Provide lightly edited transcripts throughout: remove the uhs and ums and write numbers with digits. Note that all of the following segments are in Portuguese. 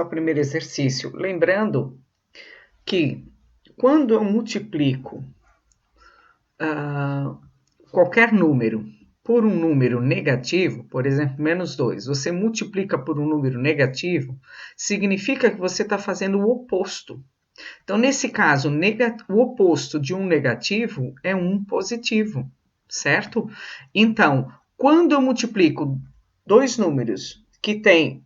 ao primeiro exercício. Lembrando que quando eu multiplico qualquer número por um número negativo, por exemplo, menos 2, você multiplica por um número negativo, significa que você está fazendo o oposto. Então, nesse caso, o oposto de um negativo é um positivo, certo? Então, quando eu multiplico dois números que têm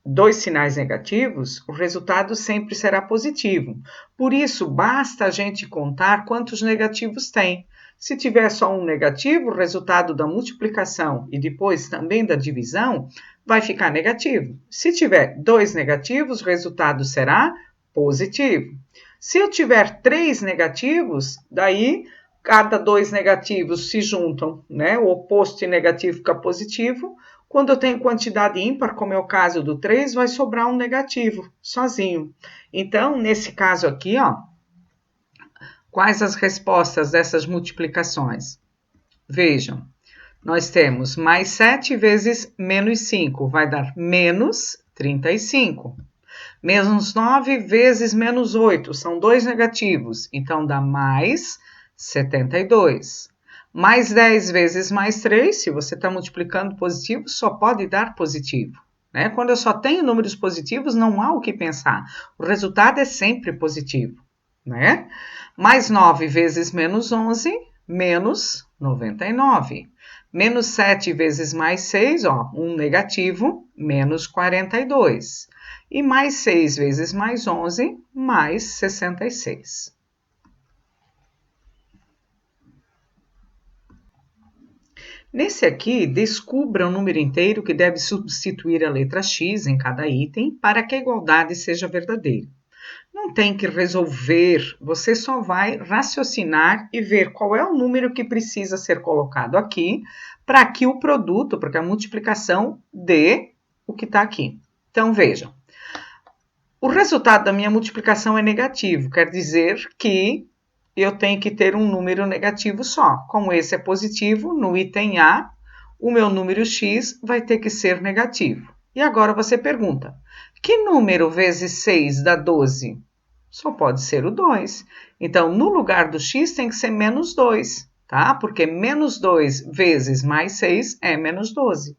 dois sinais negativos, o resultado sempre será positivo. Por isso, basta a gente contar quantos negativos tem. Se tiver só um negativo, o resultado da multiplicação e depois também da divisão vai ficar negativo. Se tiver dois negativos, o resultado será positivo. Se eu tiver três negativos, daí cada dois negativos se juntam, né? O oposto de negativo fica positivo. Quando eu tenho quantidade ímpar, como é o caso do 3, vai sobrar um negativo, sozinho. Então, nesse caso aqui, ó, quais as respostas dessas multiplicações? Vejam, nós temos mais 7 vezes menos 5, vai dar menos 35. Menos 9 vezes menos 8, são dois negativos, então dá mais 72. Mais 10 vezes mais 3, se você está multiplicando positivo, só pode dar positivo. Né? Quando eu só tenho números positivos, não há o que pensar. O resultado é sempre positivo. Né? Mais 9 vezes menos 11, menos 99. Menos 7 vezes mais 6, ó, um negativo, menos 42. E mais 6 vezes mais 11, mais 66. Nesse aqui, descubra o número inteiro que deve substituir a letra x em cada item para que a igualdade seja verdadeira. Não tem que resolver, você só vai raciocinar e ver qual é o número que precisa ser colocado aqui para que o produto, para que a multiplicação dê o que está aqui. Então, vejam. O resultado da minha multiplicação é negativo, quer dizer que eu tenho que ter um número negativo só. Como esse é positivo, no item A, o meu número x vai ter que ser negativo. E agora você pergunta, que número vezes 6 dá 12? Só pode ser o 2. Então, no lugar do x tem que ser menos 2, tá? Porque menos 2 vezes mais 6 é menos 12.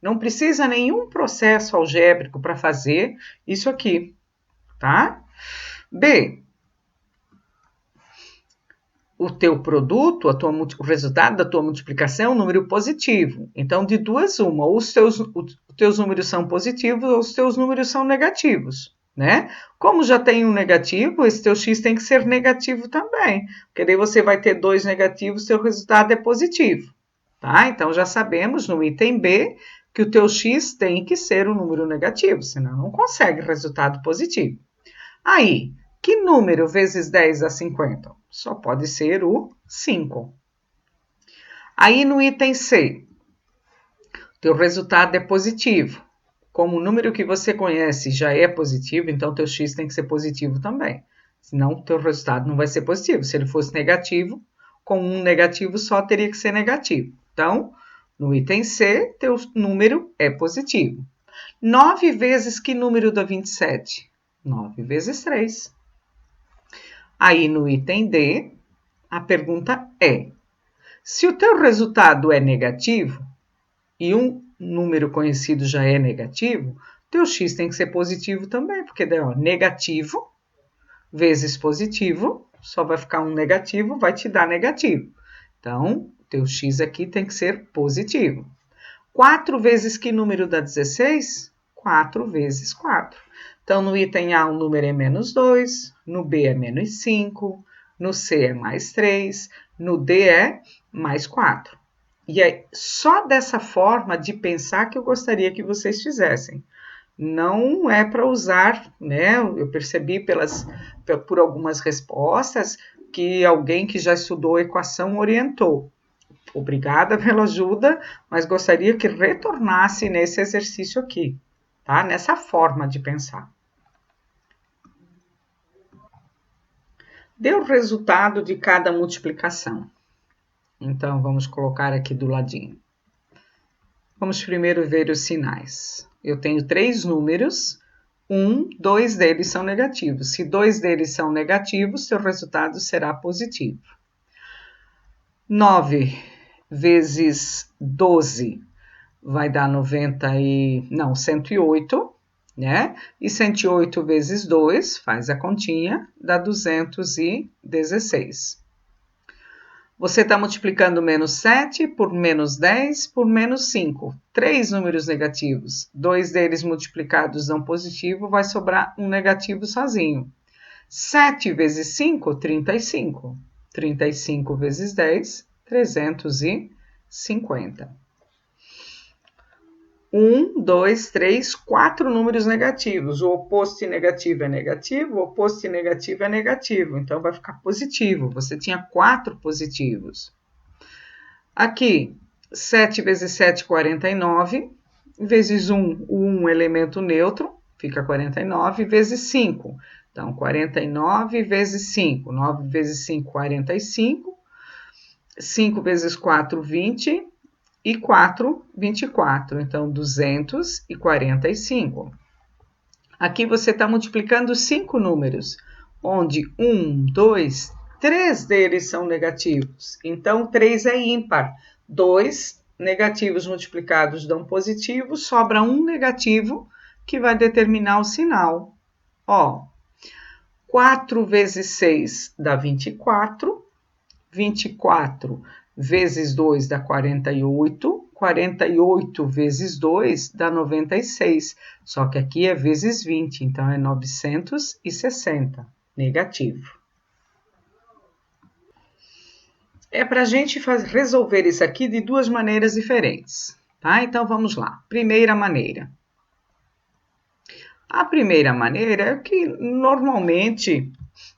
Não precisa nenhum processo algébrico para fazer isso aqui, tá? B, o teu produto, o resultado da tua multiplicação é um número positivo. Então, de duas, uma, ou os teus números são positivos ou os teus números são negativos, né? Como já tem um negativo, esse teu x tem que ser negativo também, porque daí você vai ter dois negativos, seu resultado é positivo, tá? Então, já sabemos no item B que o teu x tem que ser um número negativo, senão não consegue resultado positivo. Aí, que número vezes 10 dá 50? Só pode ser o 5. Aí no item C, teu resultado é positivo. Como o número que você conhece já é positivo, então teu x tem que ser positivo também. Senão teu resultado não vai ser positivo. Se ele fosse negativo, com um negativo só teria que ser negativo. Então, no item C, teu número é positivo. 9 vezes que número dá 27? 9 vezes 3. Aí no item D, a pergunta é, se o teu resultado é negativo e um número conhecido já é negativo, teu x tem que ser positivo também, porque daí, ó, negativo vezes positivo, só vai ficar um negativo, vai te dar negativo. Então, teu x aqui tem que ser positivo. 4 vezes que número dá 16? 4 vezes 4. Então, no item A, o número é menos 2, no B é menos 5, no C é mais 3, no D é mais 4. E é só dessa forma de pensar que eu gostaria que vocês fizessem. Não é para usar, né? Eu percebi por algumas respostas que alguém que já estudou equação orientou. Obrigada pela ajuda, mas gostaria que retornasse nesse exercício aqui, tá? Nessa forma de pensar. Dê o resultado de cada multiplicação. Então, vamos colocar aqui do ladinho. Vamos primeiro ver os sinais. Eu tenho 3 números, dois deles são negativos. Se dois deles são negativos, seu resultado será positivo. 9 vezes 12 vai dar 108, né? E 108 vezes 2, faz a continha, dá 216. Você está multiplicando menos 7 por menos 10 por menos 5. 3 números negativos. 2 deles multiplicados dão positivo, vai sobrar um negativo sozinho. 7 vezes 5, 35. 35 vezes 10, 350. 2, 3, 4 números negativos. O oposto de negativo é negativo, o oposto de negativo é negativo. Então, vai ficar positivo. Você tinha 4 positivos. Aqui, 7 vezes 7, 49. Vezes 1, o 1 elemento neutro, fica 49, vezes 5. Então, 49 vezes 5. 9 vezes 5, 45. 5 vezes 4, 20. E 4, 24. Então, 245. Aqui você está multiplicando 5 números, onde 1, 2, 3 deles são negativos. Então, 3 é ímpar. 2 negativos multiplicados dão positivo, sobra um negativo que vai determinar o sinal. 4 vezes 6 dá 24. 24 vezes 2 dá 48. 48 vezes 2 dá 96. Só que aqui é vezes 20, então é 960. Negativo. É para a gente resolver isso aqui de duas maneiras diferentes, tá? Então vamos lá. Primeira maneira. A primeira maneira é o que normalmente,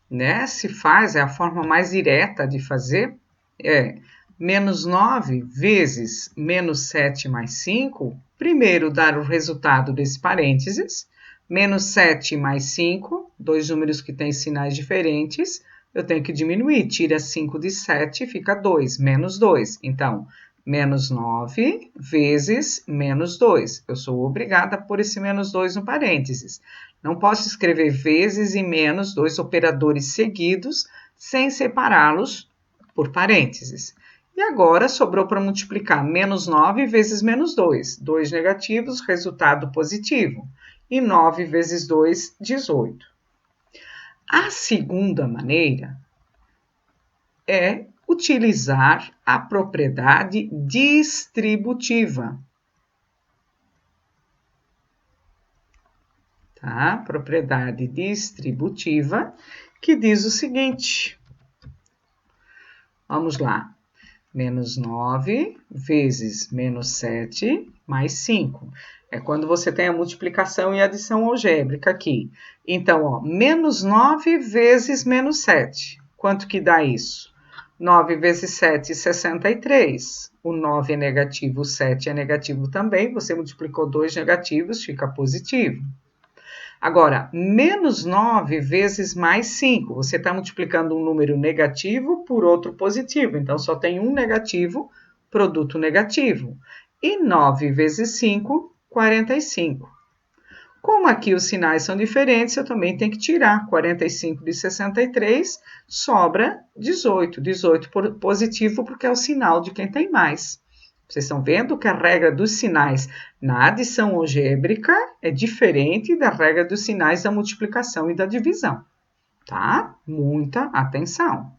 né, se faz, é a forma mais direta de fazer, é menos 9 vezes menos 7 mais 5, primeiro dar o resultado desse parênteses, menos 7 mais 5, dois números que têm sinais diferentes, eu tenho que diminuir, tira 5 de 7, fica 2, menos 2. Então, menos 9 vezes menos 2. Eu sou obrigada a pôr esse menos 2 no parênteses. Não posso escrever vezes e menos, dois operadores seguidos, sem separá-los por parênteses. E agora sobrou para multiplicar menos 9 vezes menos 2. 2 negativos, resultado positivo. E 9 vezes 2, 18. A segunda maneira é utilizar a propriedade distributiva. Tá? Propriedade distributiva que diz o seguinte. Vamos lá. Menos 9 vezes menos 7 mais 5. É quando você tem a multiplicação e adição algébrica aqui. Então, menos 9 vezes menos 7. Quanto que dá isso? 9 vezes 7, 63. O 9 é negativo, o 7 é negativo também. Você multiplicou dois negativos, fica positivo. Agora, menos 9 vezes mais 5. Você está multiplicando um número negativo por outro positivo. Então, só tem um negativo, produto negativo. E 9 vezes 5, 45. Como aqui os sinais são diferentes, eu também tenho que tirar 45 de 63, sobra 18. 18 positivo porque é o sinal de quem tem mais. Vocês estão vendo que a regra dos sinais na adição algébrica é diferente da regra dos sinais da multiplicação e da divisão, tá? Muita atenção.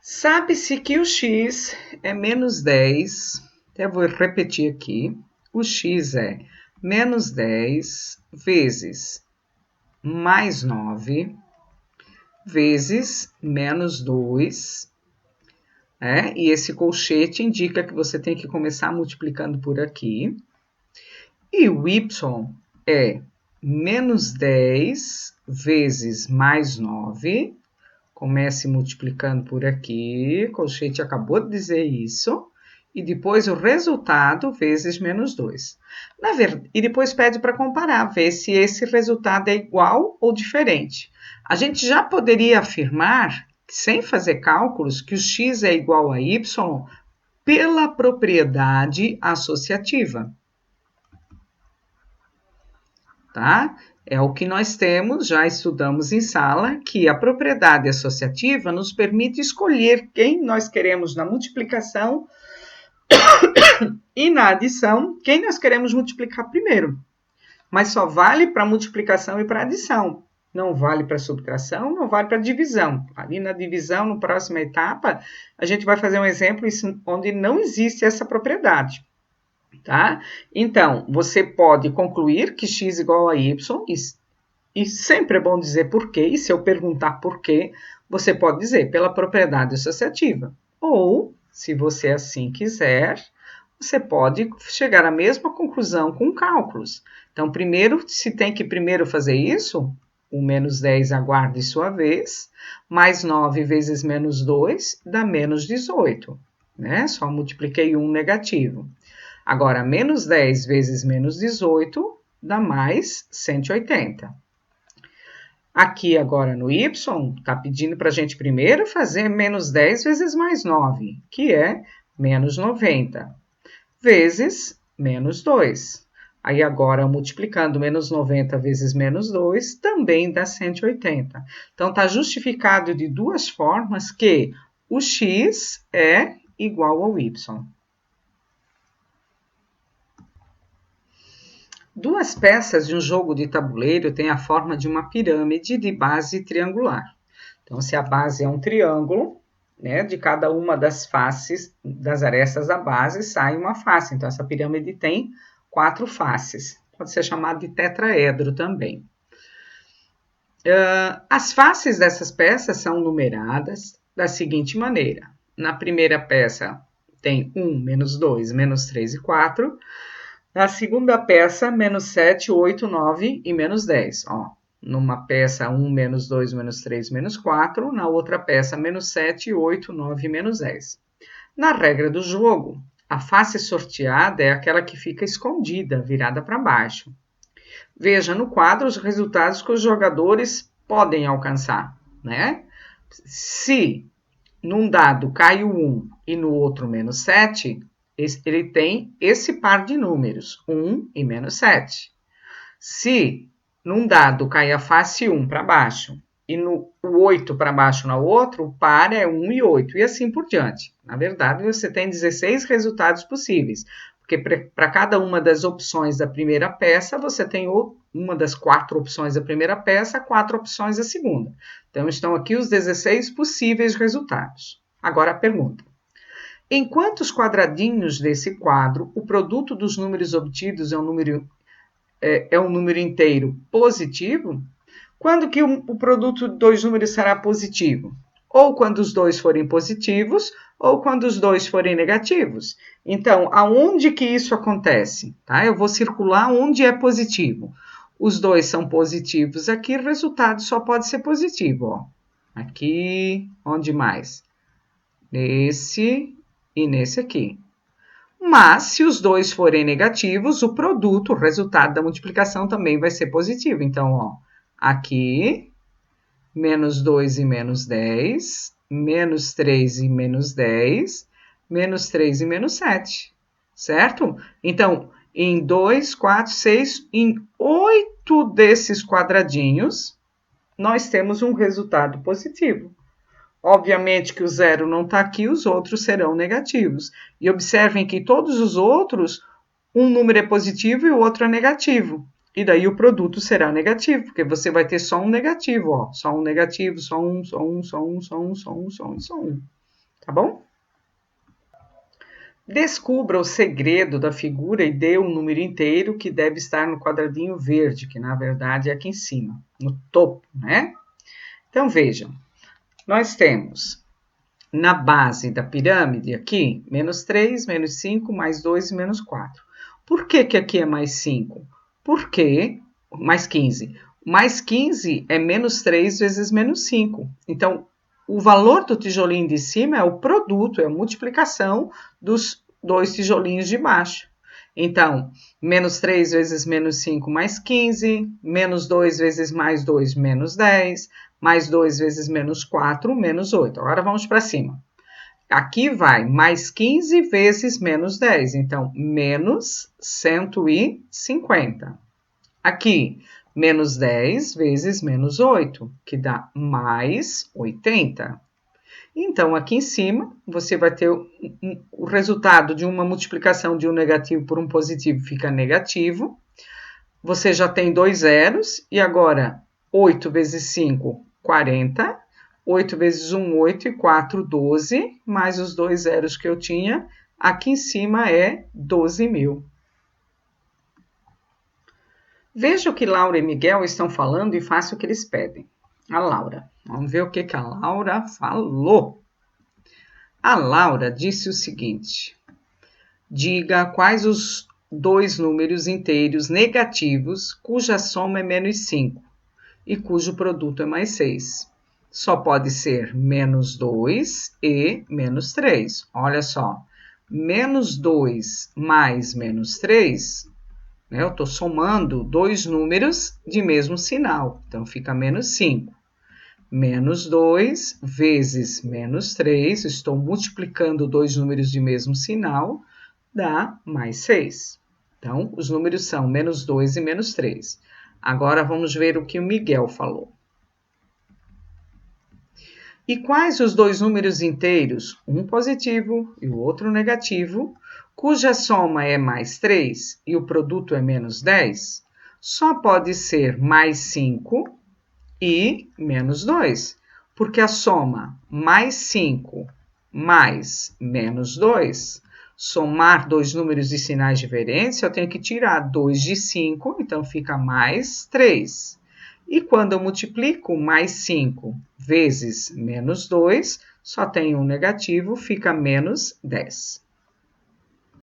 Sabe-se que o x é menos 10, eu vou repetir aqui, o x é menos 10 vezes mais 9 vezes menos 2, e esse colchete indica que você tem que começar multiplicando por aqui. E o y é menos 10 vezes mais 9. Comece multiplicando por aqui. O colchete acabou de dizer isso. E depois o resultado vezes menos 2. E depois pede para comparar, ver se esse resultado é igual ou diferente. A gente já poderia afirmar, sem fazer cálculos, que o x é igual a y pela propriedade associativa. Tá? É o que nós temos, já estudamos em sala, que a propriedade associativa nos permite escolher quem nós queremos na multiplicação e na adição, quem nós queremos multiplicar primeiro. Mas só vale para multiplicação e para adição. Não vale para subtração, não vale para divisão. Ali na divisão, na próxima etapa, a gente vai fazer um exemplo onde não existe essa propriedade. Tá? Então, você pode concluir que x igual a y, e sempre é bom dizer por quê, e se eu perguntar por quê, você pode dizer pela propriedade associativa. Ou, se você assim quiser, você pode chegar à mesma conclusão com cálculos. Então, primeiro, se tem que primeiro fazer isso, o menos 10 aguarde sua vez, mais 9 vezes menos 2 dá menos 18, né? Só multipliquei um negativo. Agora, menos 10 vezes menos 18 dá mais 180. Aqui agora no y, está pedindo para a gente primeiro fazer menos 10 vezes mais 9, que é menos 90, vezes menos 2. Aí agora, multiplicando menos 90 vezes menos 2, também dá 180. Então, está justificado de duas formas que o x é igual ao y. Duas peças de um jogo de tabuleiro têm a forma de uma pirâmide de base triangular. Então, se a base é um triângulo, né, de cada uma das faces, das arestas da base, sai uma face. Então, essa pirâmide tem 4 faces. Pode ser chamado de tetraedro também. As faces dessas peças são numeradas da seguinte maneira. Na primeira peça tem 1, menos 2, menos 3 e 4. Na segunda peça, menos 7, 8, 9 e menos 10. Ó, numa peça, 1, menos 2, menos 3, menos 4. Na outra peça, menos 7, 8, 9 e menos 10. Na regra do jogo, a face sorteada é aquela que fica escondida, virada para baixo. Veja no quadro os resultados que os jogadores podem alcançar, né? Se num dado cai o 1 e no outro menos 7, ele tem esse par de números, 1 e menos 7. Se num dado cai a face 1 para baixo e no 8 para baixo no outro, o par é 1 e 8, e assim por diante. Na verdade, você tem 16 resultados possíveis, porque para cada uma das opções da primeira peça, você tem uma das 4 opções da primeira peça, 4 opções da segunda. Então, estão aqui os 16 possíveis resultados. Agora a pergunta. Em quantos quadradinhos desse quadro, o produto dos números obtidos é um número inteiro positivo? Quando que o produto de dois números será positivo? Ou quando os dois forem positivos, ou quando os dois forem negativos. Então, aonde que isso acontece? Tá? Eu vou circular onde é positivo. Os dois são positivos aqui, o resultado só pode ser positivo. Ó. Aqui, onde mais? Nesse e nesse aqui. Mas, se os dois forem negativos, o produto, o resultado da multiplicação também vai ser positivo. Então, ó, aqui, menos 2 e menos 10, menos 3 e menos 10, menos 3 e menos 7, certo? Então, em 2, 4, 6, em 8 desses quadradinhos, nós temos um resultado positivo. Obviamente que o zero não está aqui, os outros serão negativos. E observem que todos os outros, um número é positivo e o outro é negativo. E daí o produto será negativo, porque você vai ter só um negativo, ó. Só um negativo, só um, só um, só um, só um, só um, só um, só um. Tá bom? Descubra o segredo da figura e dê um número inteiro que deve estar no quadradinho verde, que na verdade é aqui em cima, no topo, né? Então vejam. Nós temos na base da pirâmide aqui, menos 3, menos 5, mais 2 e menos 4. Por que que aqui é mais 5? Porque, mais 15. Mais 15 é menos 3 vezes menos 5. Então, o valor do tijolinho de cima é o produto, é a multiplicação dos dois tijolinhos de baixo. Então, menos 3 vezes menos 5 mais 15, menos 2 vezes mais 2, menos 10, mais 2 vezes menos 4, menos 8. Agora vamos para cima. Aqui vai mais 15 vezes menos 10. Então, menos 150. Aqui, Menos 10 vezes menos 8, que dá mais 80. Então, aqui em cima, você vai ter o resultado de uma multiplicação de um negativo por um positivo, fica negativo. Você já tem dois zeros, e agora 8 vezes 5, 40. 8 vezes 1, 8, e 4, 12, mais os dois zeros que eu tinha. Aqui em cima é 12.000. Veja o que Laura e Miguel estão falando e faça o que eles pedem. A Laura. Vamos ver o que a Laura falou. A Laura disse o seguinte: diga quais os dois números inteiros negativos cuja soma é menos 5 e cujo produto é mais 6. Só pode ser menos 2 e menos 3. Olha só, menos 2 mais menos 3, né? Eu estou somando dois números de mesmo sinal, então fica menos 5. Menos 2 vezes menos 3, estou multiplicando dois números de mesmo sinal, dá mais 6. Então, os números são menos 2 e menos 3. Agora, vamos ver o que o Miguel falou. E quais os dois números inteiros, um positivo e o outro negativo, cuja soma é mais 3 e o produto é menos 10? Só pode ser mais 5 e menos 2, porque a soma mais 5 mais menos 2, somar dois números de sinais diferentes, eu tenho que tirar 2 de 5, então fica mais 3. E quando eu multiplico mais 5 vezes menos 2, só tem um negativo, fica menos 10.